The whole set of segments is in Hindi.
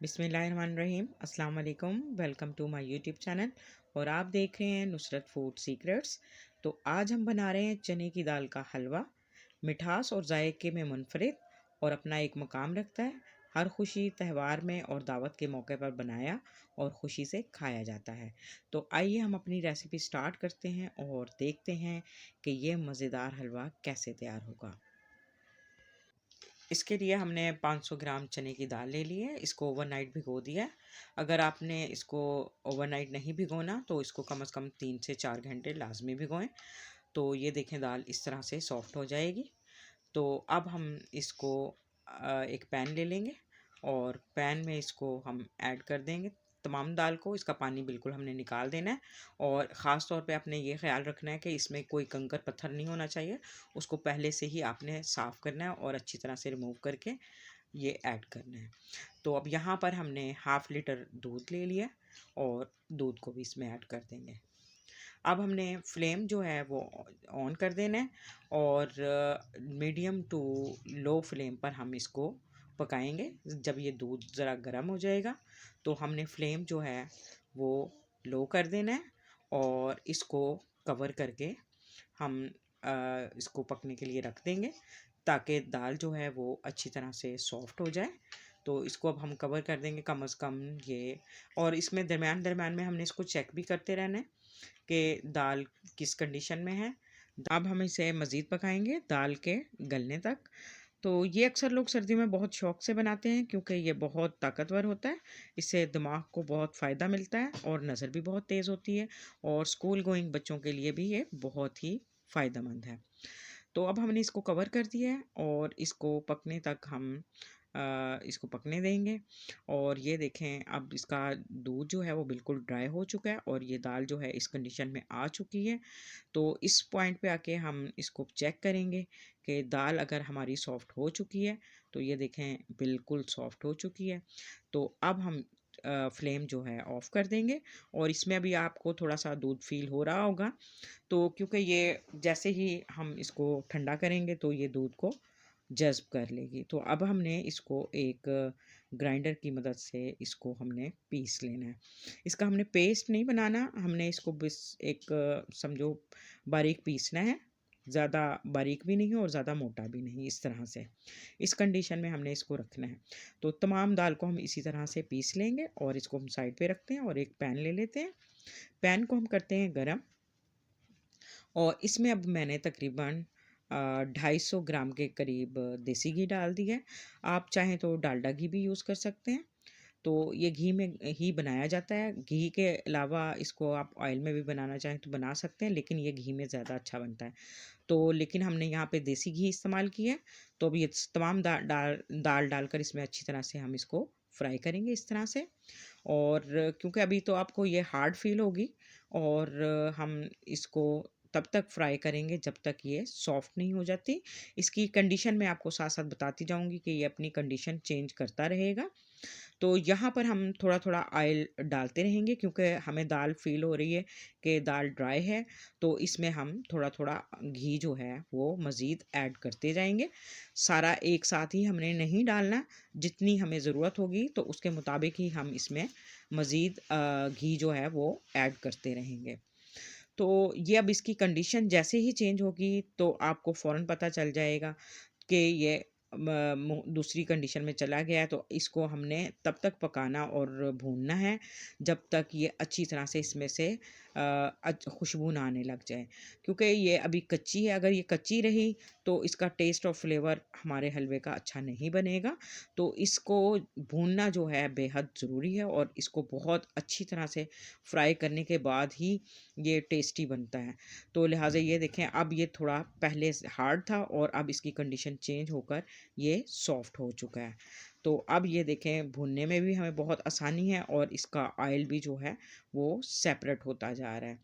बिस्मिल्लाहिर्रहमानिर्रहीम। अस्सलाम वालेकुम। Welcome to my YouTube channel और आप देख रहे हैं नुसरत फूड सीक्रेट्स। तो आज हम बना रहे हैं चने की दाल का हलवा। मिठास और जायके में मुनफरिद और अपना एक मकाम रखता है। हर खुशी त्यौहार में और दावत के मौके पर बनाया और खुशी से खाया जाता है। तो आइए हम अपनी रेसिपी स्टार्ट करते हैं और देखते हैं कि ये मज़ेदार हलवा कैसे तैयार होगा। इसके लिए हमने 500 ग्राम चने की दाल ले ली है। इसको ओवरनाइट भिगो दिया है। अगर आपने इसको ओवरनाइट नहीं भिगोना तो इसको कम से कम 3 से 4 घंटे लाजमी भिगोएं। तो ये देखें दाल इस तरह से सॉफ्ट हो जाएगी। तो अब हम इसको एक पैन ले लेंगे और पैन में इसको हम ऐड कर देंगे तमाम दाल को। इसका पानी बिल्कुल हमने निकाल देना है और ख़ास तौर पे आपने ये ख्याल रखना है कि इसमें कोई कंकर पत्थर नहीं होना चाहिए। उसको पहले से ही आपने साफ़ करना है और अच्छी तरह से रिमूव करके ये ऐड करना है। तो अब यहाँ पर हमने हाफ़ लीटर दूध ले लिया और दूध को भी इसमें ऐड कर देंगे। अब हमने फ्लेम जो है वो ऑन कर देना है और मीडियम टू लो फ्लेम पर हम इसको पकाएंगे। जब ये दूध ज़रा गर्म हो जाएगा तो हमने फ्लेम जो है वो लो कर देना है और इसको कवर करके हम इसको पकने के लिए रख देंगे ताकि दाल जो है वो अच्छी तरह से सॉफ्ट हो जाए। तो इसको अब हम कवर कर देंगे कम से कम ये, और इसमें दरमियान दरमियान में हमने इसको चेक भी करते रहना है कि दाल किस कंडीशन में है। अब हम इसे मज़ीद पकाएंगे दाल के गलने तक। तो ये अक्सर लोग सर्दियों में बहुत शौक से बनाते हैं क्योंकि ये बहुत ताकतवर होता है। इससे दिमाग को बहुत फ़ायदा मिलता है और नज़र भी बहुत तेज़ होती है और स्कूल गोइंग बच्चों के लिए भी ये बहुत ही फ़ायदेमंद है। तो अब हमने इसको कवर कर दिया है और इसको पकने तक हम इसको पकने देंगे। और ये देखें अब इसका दूध जो है वो बिल्कुल ड्राई हो चुका है और ये दाल जो है इस कंडीशन में आ चुकी है। तो इस पॉइंट पे आके हम इसको चेक करेंगे कि दाल अगर हमारी सॉफ़्ट हो चुकी है। तो ये देखें बिल्कुल सॉफ़्ट हो चुकी है। तो अब हम फ्लेम जो है ऑफ़ कर देंगे और इसमें अभी आपको थोड़ा सा दूध फ़ील हो रहा होगा। तो क्योंकि ये जैसे ही हम इसको ठंडा करेंगे तो ये दूध को जज़्ब कर लेगी। तो अब हमने इसको एक ग्राइंडर की मदद से इसको हमने पीस लेना है। इसका हमने पेस्ट नहीं बनाना, हमने इसको बस एक समझो बारीक पीसना है। ज़्यादा बारीक भी नहीं और ज़्यादा मोटा भी नहीं, इस तरह से इस कंडीशन में हमने इसको रखना है। तो तमाम दाल को हम इसी तरह से पीस लेंगे और इसको हम साइड पे रखते हैं और एक पैन ले लेते हैं। पैन को हम करते हैं गरम और इसमें अब मैंने तकरीबन 250 ग्राम के करीब देसी घी डाल दिया है। आप चाहें तो डालडा घी भी यूज़ कर सकते हैं। तो ये घी में ही बनाया जाता है। घी के अलावा इसको आप ऑयल में भी बनाना चाहें तो बना सकते हैं, लेकिन ये घी में ज़्यादा अच्छा बनता है। तो लेकिन हमने यहाँ पे देसी घी इस्तेमाल किया है। तो अब ये तमाम दाल डालकर इसमें अच्छी तरह से हम इसको फ्राई करेंगे इस तरह से। और क्योंकि अभी तो आपको ये हार्ड फील होगी और हम इसको तब तक फ्राई करेंगे जब तक ये सॉफ्ट नहीं हो जाती। इसकी कंडीशन मैं आपको साथ साथ बताती जाऊंगी कि ये अपनी कंडीशन चेंज करता रहेगा। तो यहाँ पर हम थोड़ा थोड़ा ऑयल डालते रहेंगे क्योंकि हमें दाल फील हो रही है कि दाल ड्राई है। तो इसमें हम थोड़ा थोड़ा घी जो है वो मज़ीद ऐड करते जाएंगे। सारा एक साथ ही हमने नहीं डालना, जितनी हमें ज़रूरत होगी तो उसके मुताबिक ही हम इसमें मज़ीद घी जो है वो ऐड करते रहेंगे। तो ये अब इसकी कंडीशन जैसे ही चेंज होगी तो आपको फ़ौरन पता चल जाएगा कि ये दूसरी कंडीशन में चला गया है। तो इसको हमने तब तक पकाना और भूनना है जब तक ये अच्छी तरह से इसमें से खुशबू ना आने लग जाए, क्योंकि ये अभी कच्ची है। अगर ये कच्ची रही तो इसका टेस्ट और फ्लेवर हमारे हलवे का अच्छा नहीं बनेगा। तो इसको भूनना जो है बेहद ज़रूरी है और इसको बहुत अच्छी तरह से फ्राई करने के बाद ही ये टेस्टी बनता है। तो लिहाजा ये देखें अब ये थोड़ा पहले से हार्ड था और अब इसकी कंडीशन चेंज होकर ये सॉफ्ट हो चुका है। तो अब ये देखें भुनने में भी हमें बहुत आसानी है और इसका ऑयल भी जो है वो सेपरेट होता जा रहा है।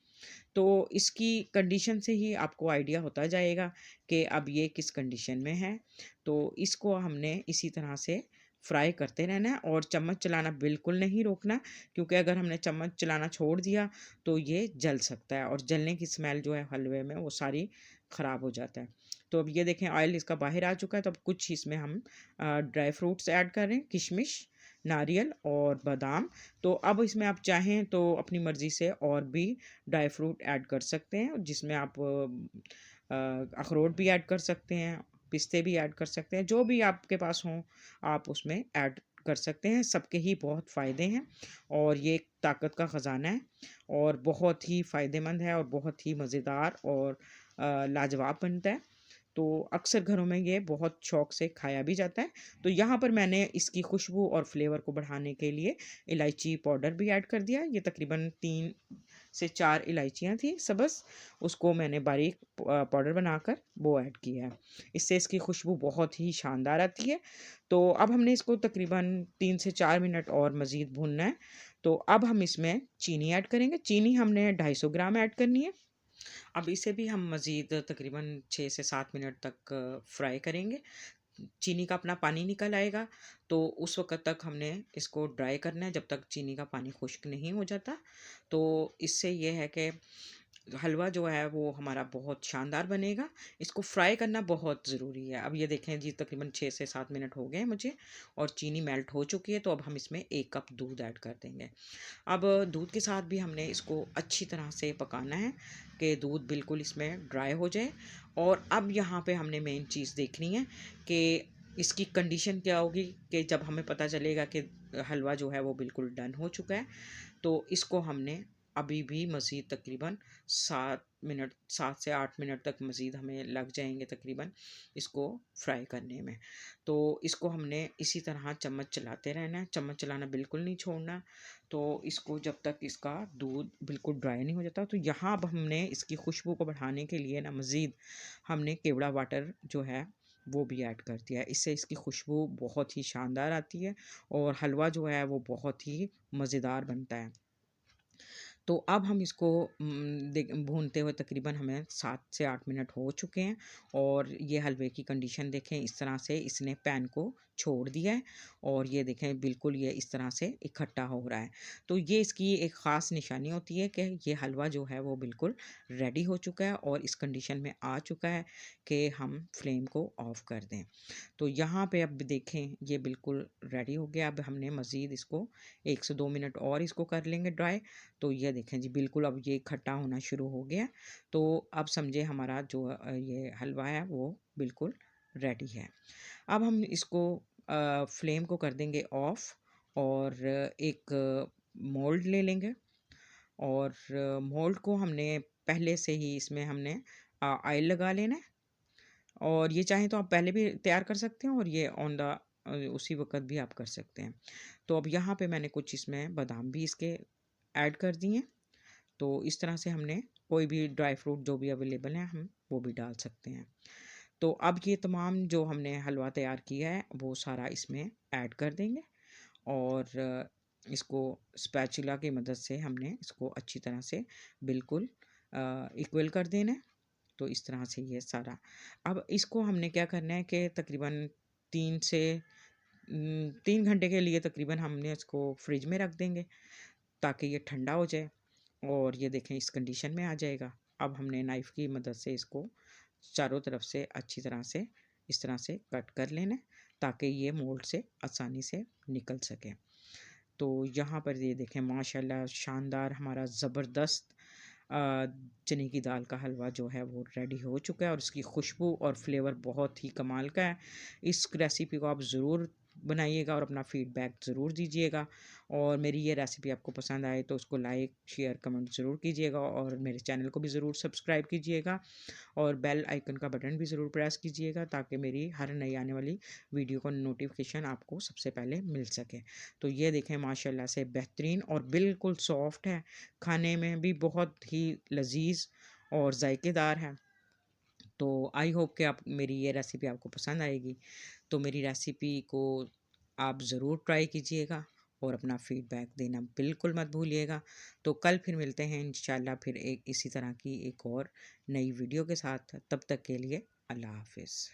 तो इसकी कंडीशन से ही आपको आइडिया होता जाएगा कि अब ये किस कंडीशन में है। तो इसको हमने इसी तरह से फ्राई करते रहना है और चम्मच चलाना बिल्कुल नहीं रोकना, क्योंकि अगर हमने चम्मच चलाना छोड़ दिया तो ये जल सकता है और जलने की स्मेल जो है हलवे में वो सारी ख़राब हो जाता है। तो अब ये देखें ऑयल इसका बाहर आ चुका है। तो अब कुछ इसमें हम ड्राई फ्रूट्स ऐड कर रहे हैं, किशमिश, नारियल और बादाम। तो अब इसमें आप चाहें तो अपनी मर्ज़ी से और भी ड्राई फ्रूट ऐड कर सकते हैं, जिसमें आप अखरोट भी ऐड कर सकते हैं, पिस्ते भी ऐड कर सकते हैं, जो भी आपके पास हों आप उसमें ऐड कर सकते हैं। सबके ही बहुत फ़ायदे हैं और ये एक ताकत का ख़जाना है और बहुत ही फ़ायदेमंद है और बहुत ही मज़ेदार और लाजवाब बनता है। तो अक्सर घरों में ये बहुत शौक से खाया भी जाता है। तो यहाँ पर मैंने इसकी खुशबू और फ्लेवर को बढ़ाने के लिए इलायची पाउडर भी ऐड कर दिया। ये तकरीबन 3 से 4 इलायचियाँ थी सब्ज़, उसको मैंने बारीक पाउडर बनाकर वो ऐड किया है। इससे इसकी खुशबू बहुत ही शानदार आती है। तो अब हमने इसको तकरीबन 3 से 4 मिनट और मज़ीद भूनना है। तो अब हम इसमें चीनी ऐड करेंगे। चीनी हमने 250 ग्राम ऐड करनी है। अब इसे भी हम मज़ीद तकरीबन 6 से 7 मिनट तक फ्राई करेंगे। चीनी का अपना पानी निकल आएगा, तो उस वक़्त तक हमने इसको ड्राई करना है जब तक चीनी का पानी खुश्क नहीं हो जाता। तो इससे ये है कि हलवा जो है वो हमारा बहुत शानदार बनेगा। इसको फ्राई करना बहुत ज़रूरी है। अब ये देखें जी तकरीबन 6 से 7 मिनट हो गए हैं मुझे और चीनी मेल्ट हो चुकी है, तो अब हम इसमें 1 कप दूध ऐड कर देंगे। अब दूध के साथ भी हमने इसको अच्छी तरह से पकाना है कि दूध बिल्कुल इसमें ड्राई हो जाए। और अब यहाँ पे हमने मेन चीज़ देखनी है कि इसकी कंडीशन क्या होगी कि जब हमें पता चलेगा कि हलवा जो है वो बिल्कुल डन हो चुका है, तो इसको हमने अभी भी मज़ीद तकरीबन 7 से 8 मिनट तक मज़ीद हमें लग जाएंगे तकरीबन इसको फ्राई करने में। तो इसको हमने इसी तरह चम्मच चलाते रहना है, चम्मच चलाना बिल्कुल नहीं छोड़ना। तो इसको जब तक इसका दूध बिल्कुल ड्राई नहीं हो जाता। तो यहाँ अब हमने इसकी खुशबू को बढ़ाने के लिए ना मज़ीद हमने केवड़ा वाटर जो है वो भी ऐड कर दिया है। इससे इसकी खुशबू बहुत ही शानदार आती है और हलवा जो है वो बहुत ही मज़ेदार बनता है। तो अब हम इसको भूनते हुए तकरीबन हमें 7 से 8 मिनट हो चुके हैं और ये हलवे की कंडीशन देखें, इस तरह से इसने पैन को छोड़ दिया है और ये देखें बिल्कुल ये इस तरह से इकट्ठा हो रहा है। तो ये इसकी एक ख़ास निशानी होती है कि ये हलवा जो है वो बिल्कुल रेडी हो चुका है और इस कंडीशन में आ चुका है कि हम फ्लेम को ऑफ़ कर दें। तो यहाँ पे अब देखें ये बिल्कुल रेडी हो गया। अब हमने मज़ीद इसको 1 से 2 मिनट और इसको कर लेंगे ड्राई। तो ये देखें जी बिल्कुल अब ये खट्टा होना शुरू हो गया। तो अब समझे हमारा जो ये हलवा है वो बिल्कुल रेडी है। अब हम इसको फ्लेम को कर देंगे ऑफ़ और एक मोल्ड ले लेंगे और मोल्ड को हमने पहले से ही इसमें हमने ऑयल लगा लेना है और ये चाहें तो आप पहले भी तैयार कर सकते हैं और ये ऑन द उसी वक़्त भी आप कर सकते हैं। तो अब यहाँ पे मैंने कुछ इसमें बादाम भी इसके ऐड कर दिए। तो इस तरह से हमने कोई भी ड्राई फ्रूट जो भी अवेलेबल है हम वो भी डाल सकते हैं। तो अब ये तमाम जो हमने हलवा तैयार किया है वो सारा इसमें ऐड कर देंगे और इसको स्पैचुला की मदद से हमने इसको अच्छी तरह से बिल्कुल इक्वल कर देना है। तो इस तरह से ये सारा अब इसको हमने क्या करना है कि तकरीबन 3 घंटे के लिए तकरीबन हमने इसको फ्रिज में रख देंगे ताकि ये ठंडा हो जाए और ये देखें इस कंडीशन में आ जाएगा। अब हमने नाइफ़ की मदद से इसको चारों तरफ से अच्छी तरह से इस तरह से कट कर लेना है ताकि ये मोल्ड से आसानी से निकल सके। तो यहाँ पर ये देखें माशाल्लाह शानदार हमारा ज़बरदस्त चने की दाल का हलवा जो है वो रेडी हो चुका है और इसकी खुशबू और फ्लेवर बहुत ही कमाल का है। इस रेसिपी को आप ज़रूर बनाइएगा और अपना फीडबैक ज़रूर दीजिएगा और मेरी ये रेसिपी आपको पसंद आए तो उसको लाइक शेयर कमेंट ज़रूर कीजिएगा और मेरे चैनल को भी ज़रूर सब्सक्राइब कीजिएगा और बेल आइकन का बटन भी ज़रूर प्रेस कीजिएगा ताकि मेरी हर नई आने वाली वीडियो का नोटिफिकेशन आपको सबसे पहले मिल सके। तो ये देखें माशाल्लाह से बेहतरीन और बिल्कुल सॉफ्ट है, खाने में भी बहुत ही लजीज और जायकेदार है। तो आई होप कि आप मेरी ये रेसिपी आपको पसंद आएगी। तो मेरी रेसिपी को आप ज़रूर ट्राई कीजिएगा और अपना फीडबैक देना बिल्कुल मत भूलिएगा। तो कल फिर मिलते हैं इंशाल्लाह फिर एक इसी तरह की एक और नई वीडियो के साथ। तब तक के लिए अल्लाह हाफ़िज़।